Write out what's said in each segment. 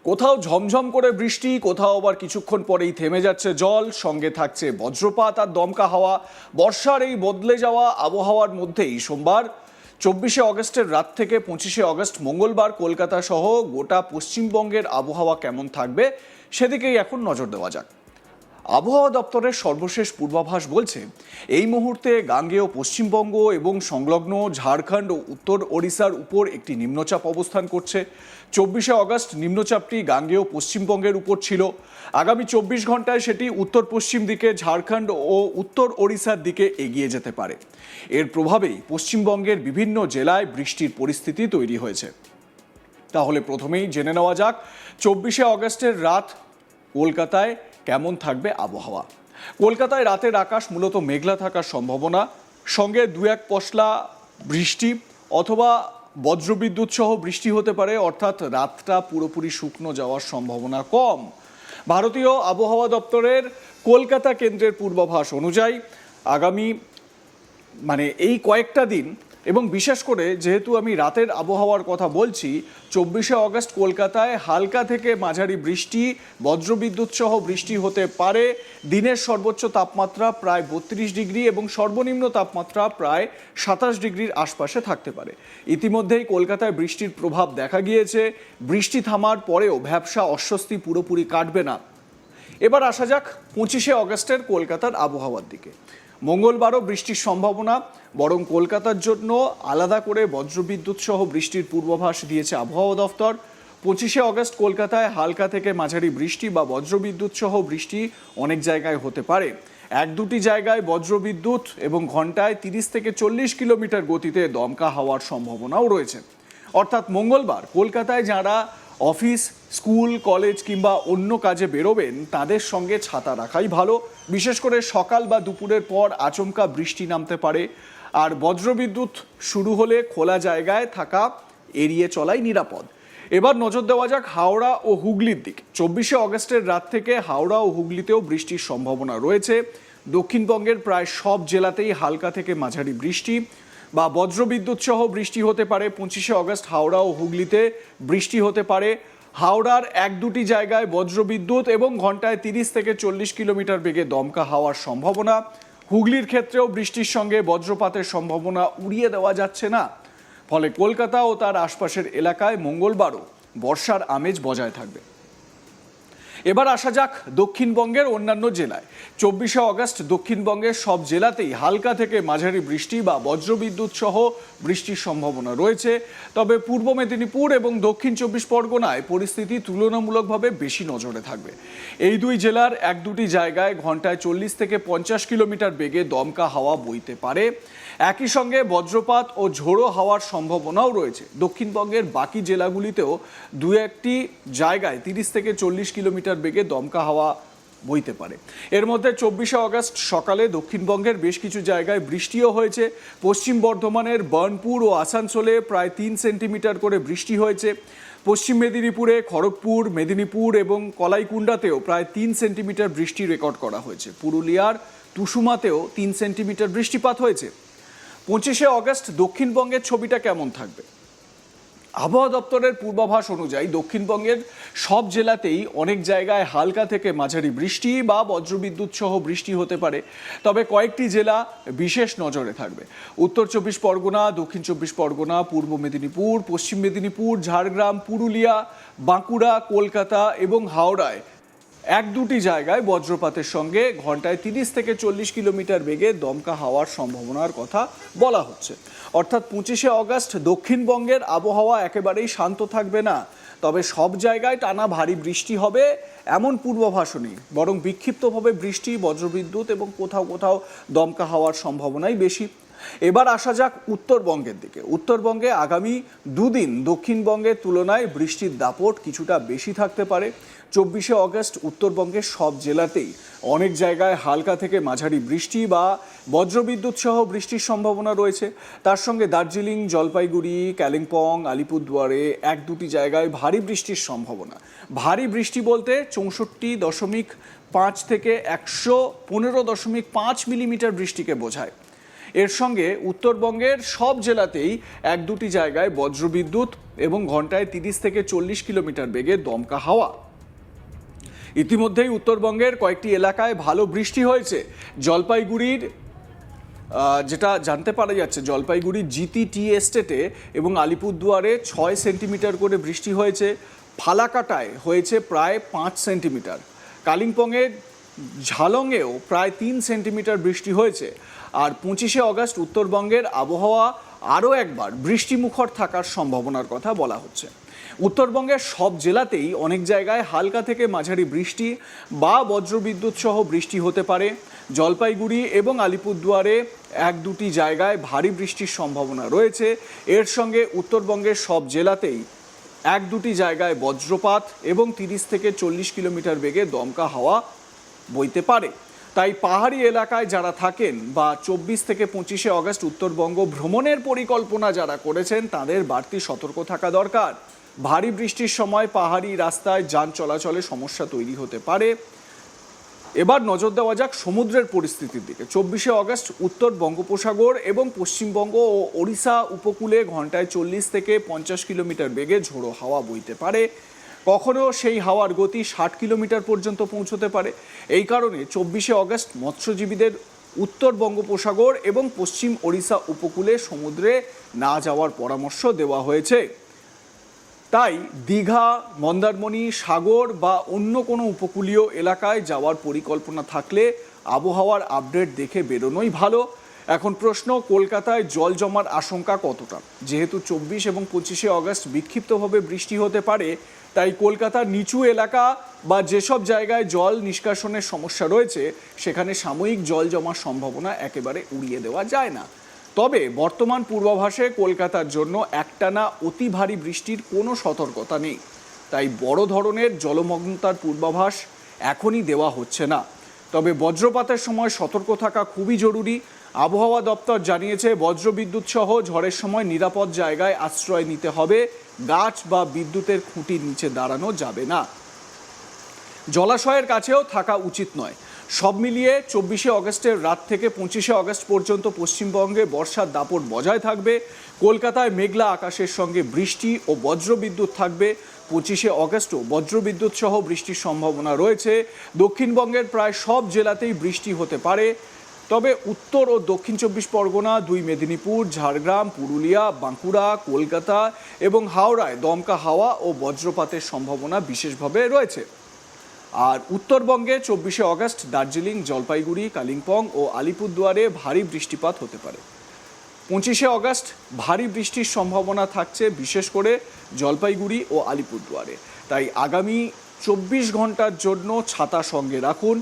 কোথাও ঝমঝম করে বৃষ্টি, কোথাও আবার কিছুক্ষণ পরেই থেমে যাচ্ছে জল, সঙ্গে থাকছে বজ্রপাত আর দমকা হাওয়া। বর্ষার এই বদলে যাওয়া আবহাওয়ার মধ্যেই সোমবার 24শে অগস্টের রাত থেকে 25শে অগস্ট মঙ্গলবার কলকাতা সহ গোটা পশ্চিমবঙ্গের আবহাওয়া কেমন থাকবে সেদিকেই এখন নজর দেওয়া যাক। আবহাওয়া দপ্তরের সর্বশেষ পূর্বাভাস বলছে এই মুহূর্তে গাঙ্গেয় পশ্চিমবঙ্গ এবং সংলগ্ন ঝাড়খণ্ড ও উত্তর ওড়িশার উপর একটি নিম্নচাপ অবস্থান করছে। 24শে অগস্ট নিম্নচাপটি গাঙ্গেয় পশ্চিমবঙ্গের উপর ছিল। আগামী 24 ঘন্টায় সেটি উত্তর পশ্চিম দিকে ঝাড়খণ্ড ও উত্তর ওড়িশার দিকে এগিয়ে যেতে পারে। এর প্রভাবেই পশ্চিমবঙ্গের বিভিন্ন জেলায় বৃষ্টির পরিস্থিতি তৈরি হয়েছে। তাহলে প্রথমেই জেনে নেওয়া যাক 24শে অগস্টের রাত কলকাতায় কেমন থাকবে আবহাওয়া। কলকাতায় রাতের আকাশ মূলত মেঘলা থাকার সম্ভাবনা, সঙ্গে দু এক পশলা বৃষ্টি অথবা বজ্রবিদ্যুৎ সহ বৃষ্টি হতে পারে, অর্থাৎ রাতটা পুরোপুরি শুকনো যাওয়ার সম্ভাবনা কম। ভারতীয় আবহাওয়া দপ্তরের কলকাতা কেন্দ্রের পূর্বাভাস অনুযায়ী আগামী এই কয়েকটা দিন, এবং বিশেষ করে যেহেতু আমি রাতের আবহাওয়ার কথা বলছি, 24শে অগস্ট কলকাতায় হালকা থেকে মাঝারি বৃষ্টি, বজ্রবিদ্যুৎ সহ বৃষ্টি হতে পারে। দিনের সর্বোচ্চ তাপমাত্রা প্রায় 32 ডিগ্রি এবং সর্বনিম্ন তাপমাত্রা প্রায় 27 ডিগ্রির আশপাশে থাকতে পারে। ইতিমধ্যেই কলকাতায় বৃষ্টির প্রভাব দেখা গিয়েছে। বৃষ্টি থামার পরেও ভ্যাপসা অস্বস্তি পুরোপুরি কাটবে না। এবার আসা যাক 25শে অগস্টের কলকাতার আবহাওয়ার দিকে। মঙ্গলবারও বৃষ্টির সম্ভাবনা, বরং কলকাতার জন্য আলাদা করে বজ্রবিদ্যুৎ সহ বৃষ্টির পূর্বাভাস দিয়েছে আবহাওয়া দফতর। 25শে অগস্ট কলকাতায় হালকা থেকে মাঝারি বৃষ্টি বা বজ্রবিদ্যুৎ সহ বৃষ্টি অনেক জায়গায় হতে পারে। এক দুটি জায়গায় বজ্রবিদ্যুৎ এবং ঘন্টায় 30 থেকে 40 কিলোমিটার গতিতে দমকা হওয়ার সম্ভাবনাও রয়েছে। অর্থাৎ মঙ্গলবার কলকাতায় যারা অফিস, স্কুল, কলেজ কিংবা অন্য কাজে বেরোবেন তাদের সঙ্গে ছাতা রাখাই ভালো। বিশেষ করে সকাল বা দুপুরের পর আচমকা বৃষ্টি নামতে পারে, আর বজ্রবিদ্যুৎ শুরু হলে খোলা জায়গায় থাকা এড়িয়ে চলাই নিরাপদ। এবার নজর দেওয়া যাক হাওড়া ও হুগলির দিকে। 24শে অগস্টের রাত থেকে হাওড়া ও হুগলিতেও বৃষ্টির সম্ভাবনা রয়েছে। দক্ষিণবঙ্গের প্রায় সব জেলাতেই হালকা থেকে মাঝারি বৃষ্টি বা বজ্রবিদ্যুৎ সহ বৃষ্টি হতে পারে। 25শে অগস্ট হাওড়া ও হুগলিতে বৃষ্টি হতে পারে। হাওড়ার এক দুটি জায়গায় বজ্রবিদ্যুৎ এবং ঘন্টায় 30 থেকে 40 কিলোমিটার বেগে দমকা হওয়ার সম্ভাবনা। হুগলির ক্ষেত্রেও বৃষ্টির সঙ্গে বজ্রপাতের সম্ভাবনা উড়িয়ে দেওয়া যাচ্ছে না। ফলে কলকাতা ও তার আশপাশের এলাকায় মঙ্গলবারও বর্ষার আমেজ বজায় থাকবে। এবার আসা যাক দক্ষিণবঙ্গের অন্যান্য জেলায়। 24শে অগস্ট দক্ষিণবঙ্গের সব জেলাতেই হালকা থেকে মাঝারি বৃষ্টি বা বজ্রবিদ্যুৎ সহ বৃষ্টির সম্ভাবনা রয়েছে। তবে পূর্ব মেদিনীপুর এবং দক্ষিণ 24 পরগনায় পরিস্থিতি তুলনামূলকভাবে বেশি নজরে থাকবে। এই দুই জেলার এক দুটি জায়গায় ঘন্টায় 40 থেকে 50 কিলোমিটার বেগে দমকা হাওয়া বইতে পারে। একই সঙ্গে বজ্রপাত ও ঝোড়ো হাওয়ার সম্ভাবনাও রয়েছে। দক্ষিণবঙ্গের বাকি জেলাগুলিতেও দু একটি জায়গায় 30 থেকে 40 কিলোমিটার বেগে দমকা হাওয়া বইতে পারে। এর মধ্যে 24শে অগস্ট সকালে দক্ষিণবঙ্গের বেশ কিছু জায়গায় বৃষ্টিও হয়েছে। পশ্চিম বর্ধমানের বার্নপুর ও আসানসোলে প্রায় 3 সেন্টিমিটার করে বৃষ্টি হয়েছে। পশ্চিম মেদিনীপুরে, খড়গপুর, মেদিনীপুর এবং কলাইকুণ্ডাতেও প্রায় 3 সেন্টিমিটার বৃষ্টি রেকর্ড করা হয়েছে। পুরুলিয়ার তুসুমাতেও 3 সেন্টিমিটার বৃষ্টিপাত হয়েছে। 25শে অগস্ট দক্ষিণবঙ্গের ছবিটা কেমন থাকবে? আবহাওয়া দপ্তরের পূর্বাভাস অনুযায়ী দক্ষিণবঙ্গের সব জেলাতেই অনেক জায়গায় হালকা থেকে মাঝারি বৃষ্টি বা বজ্রবিদ্যুৎ সহ বৃষ্টি হতে পারে। তবে কয়েকটি জেলা বিশেষ নজরে থাকবে। উত্তর 24 পরগনা, দক্ষিণ 24 পরগনা, পূর্ব মেদিনীপুর, পশ্চিম মেদিনীপুর, ঝাড়গ্রাম, পুরুলিয়া, বাঁকুড়া, কলকাতা এবং হাওড়ায় এক দুটি জায়গায় বজ্রপাতের সঙ্গে ঘন্টায় 30 থেকে 40 কিলোমিটার বেগে দমকা হওয়ার সম্ভাবনার কথা বলা হচ্ছে। অর্থাৎ 25শে অগস্ট দক্ষিণবঙ্গের আবহাওয়া একেবারেই শান্ত থাকবে না। তবে সব জায়গায় টানা ভারী বৃষ্টি হবে এমন পূর্বাভাস নেই, বরং বিক্ষিপ্তভাবে বৃষ্টি, বজ্রবিদ্যুৎ এবং কোথাও কোথাও দমকা হওয়ার সম্ভাবনাই বেশি। এবার আসা যাক উত্তরবঙ্গের দিকে। উত্তরবঙ্গে আগামী দুদিন দক্ষিণবঙ্গের তুলনায় বৃষ্টির দাপট কিছুটা বেশি থাকতে পারে। 24শে অগস্ট উত্তরবঙ্গের সব জেলাতেই অনেক জায়গায় হালকা থেকে মাঝারি বৃষ্টি বা বজ্রবিদ্যুৎ সহ বৃষ্টির সম্ভাবনা রয়েছে। তার সঙ্গে দার্জিলিং, জলপাইগুড়ি, কালিম্পং, আলিপুরদুয়ারে এক দুটি জায়গায় ভারী বৃষ্টির সম্ভাবনা। ভারী বৃষ্টি বলতে 64.5 থেকে 115.5 মিলিমিটার বৃষ্টিকে বোঝায়। এর সঙ্গে উত্তরবঙ্গের সব জেলাতেই এক দুটি জায়গায় বজ্রবিদ্যুৎ এবং ঘন্টায় 30 থেকে 40 কিলোমিটার বেগে দমকা হাওয়া। ইতিমধ্যেই উত্তরবঙ্গের কয়েকটি এলাকায় ভালো বৃষ্টি হয়েছে। জলপাইগুড়ির যেটা জানতে পারা যাচ্ছে, জলপাইগুড়ির জিটি টি এস্টেটে এবং আলিপুরদুয়ারে 6 সেন্টিমিটার করে বৃষ্টি হয়েছে। ফালাকাটায় হয়েছে প্রায় 5 সেন্টিমিটার। কালিম্পংয়ের ঝালংয়েও প্রায় 3 সেন্টিমিটার বৃষ্টি হয়েছে। আর 25শে অগস্ট উত্তরবঙ্গের আবহাওয়া আরও একবার বৃষ্টিমুখর থাকার সম্ভাবনার কথা বলা হচ্ছে। উত্তরবঙ্গের সব জেলাতেই অনেক জায়গায় হালকা থেকে মাঝারি বৃষ্টি বা বজ্রবিদ্যুৎ সহ বৃষ্টি হতে পারে। জলপাইগুড়ি এবং আলিপুরদুয়ারে এক দুটি জায়গায় ভারী বৃষ্টির সম্ভাবনা রয়েছে। এর সঙ্গে উত্তরবঙ্গের সব জেলাতেই এক দুটি জায়গায় বজ্রপাত এবং 30 থেকে 40 কিলোমিটার বেগে দমকা হাওয়া বইতে পারে। তাই পাহাড়ি এলাকায় যারা থাকেন বা 24 থেকে 25শে অগস্ট উত্তরবঙ্গ ভ্রমণের পরিকল্পনা যারা করেছেন তাদের বাড়তি সতর্ক থাকা দরকার। ভারী বৃষ্টির সময় পাহাড়ি রাস্তায় যান চলাচলে সমস্যা তৈরি হতে পারে। এবার নজর দেওয়া যাক সমুদ্রের পরিস্থিতির দিকে। 24শে অগস্ট উত্তর বঙ্গোপসাগর এবং পশ্চিমবঙ্গ ও ওড়িশা উপকূলে ঘন্টায় 40 থেকে 50 কিলোমিটার বেগে ঝোড়ো হাওয়া বইতে পারে। কখনো সেই হাওয়ার গতি 60 কিলোমিটার পর্যন্ত পৌঁছতে পারে। এই কারণে 24শে অগস্ট মৎস্যজীবীদের উত্তর বঙ্গোপসাগর এবং পশ্চিম ওড়িশা উপকূলে সমুদ্রে না যাওয়ার পরামর্শ দেওয়া হয়েছে। তাই দীঘা, মন্দারমণি, সাগর বা অন্য কোনো উপকূলীয় এলাকায় যাওয়ার পরিকল্পনা থাকলে আবহাওয়ার আপডেট দেখে বেরোনোই ভালো। এখন প্রশ্ন, কলকাতায় জল জমার আশঙ্কা কতটা? যেহেতু 24 এবং 25শে অগস্ট বিক্ষিপ্তভাবে বৃষ্টি হতে পারে, তাই কলকাতার নিচু এলাকা বা যেসব জায়গায় জল নিষ্কাশনের সমস্যা রয়েছে সেখানে সাময়িক জল জমার সম্ভাবনা একেবারে উড়িয়ে দেওয়া যায় না। তবে বর্তমান পূর্বাভাসে কলকাতার জন্য একটানা অতি ভারী বৃষ্টির কোনো সতর্কতা নেই। তাই বড় ধরনের জলমগ্নতার পূর্বাভাস এখনই দেওয়া হচ্ছে না। তবে বজ্রপাতের সময় সতর্ক থাকা খুবই জরুরি। আবহাওয়া দপ্তর জানিয়েছে বজ্রবিদ্যুৎ সহ ঝড়ের সময় নিরাপদ জায়গায় আশ্রয় নিতে হবে। গাছ বা বিদ্যুতের খুঁটির নিচে দাঁড়ানো যাবে না। জলাশয়ের কাছেও থাকা উচিত নয়। সব মিলিয়ে 24শে অগস্টের রাত থেকে 25শে অগস্ট পর্যন্ত পশ্চিমবঙ্গে বর্ষার দাপট বজায় থাকবে। কলকাতায় মেঘলা আকাশের সঙ্গে বৃষ্টি ও বজ্রবিদ্যুৎ থাকবে। 25শে অগস্টও বজ্রবিদ্যুৎ সহ বৃষ্টির সম্ভাবনা রয়েছে। দক্ষিণবঙ্গের প্রায় সব জেলাতেই বৃষ্টি হতে পারে। তবে উত্তর ও দক্ষিণ 24 পরগনা, 2 মেদিনীপুর, ঝাড়গ্রাম, পুরুলিয়া, বাঁকুড়া, কলকাতা এবং হাওড়ায় দমকা হাওয়া ও বজ্রপাতের সম্ভাবনা বিশেষভাবে রয়েছে। আর উত্তরবঙ্গে 24শে অগস্ট দার্জিলিং, জলপাইগুড়ি, কালিম্পং ও আলিপুরদুয়ারে ভারী বৃষ্টিপাত হতে পারে। 25শে অগস্ট ভারী বৃষ্টির সম্ভাবনা থাকছে বিশেষ করে জলপাইগুড়ি ও আলিপুরদুয়ারে। তাই আগামী 24 ঘন্টার জন্য ছাতা সঙ্গে রাখুন।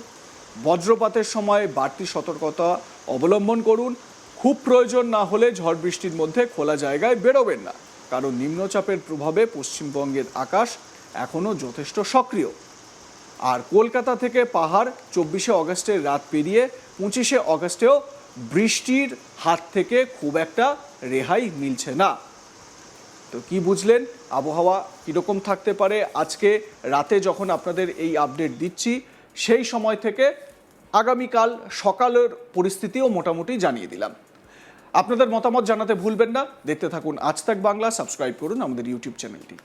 বজ্রপাতের সময় বাড়তি সতর্কতা অবলম্বন করুন। খুব প্রয়োজন না হলে ঝড় বৃষ্টির মধ্যে খোলা জায়গায় বেরোবেন না, কারণ নিম্নচাপের প্রভাবে পশ্চিমবঙ্গের আকাশ এখনও যথেষ্ট সক্রিয়। আর কলকাতা থেকে পাহাড় 24শে অগস্টের রাত পেরিয়ে 25শে অগস্টেও বৃষ্টির হাত থেকে খুব একটা রেহাই মিলছে না। তো কি বুঝলেন, আবহাওয়া কীরকম থাকতে পারে? আজকে রাতে যখন আপনাদের এই আপডেট দিচ্ছি সেই সময় থেকে আগামীকাল সকালের পরিস্থিতিও মোটামুটি জানিয়ে দিলাম। আপনাদের মতামত জানাতে ভুলবেন না। দেখতে থাকুন আজ তাক বাংলা, সাবস্ক্রাইব করুন আমাদের ইউটিউব চ্যানেলটি।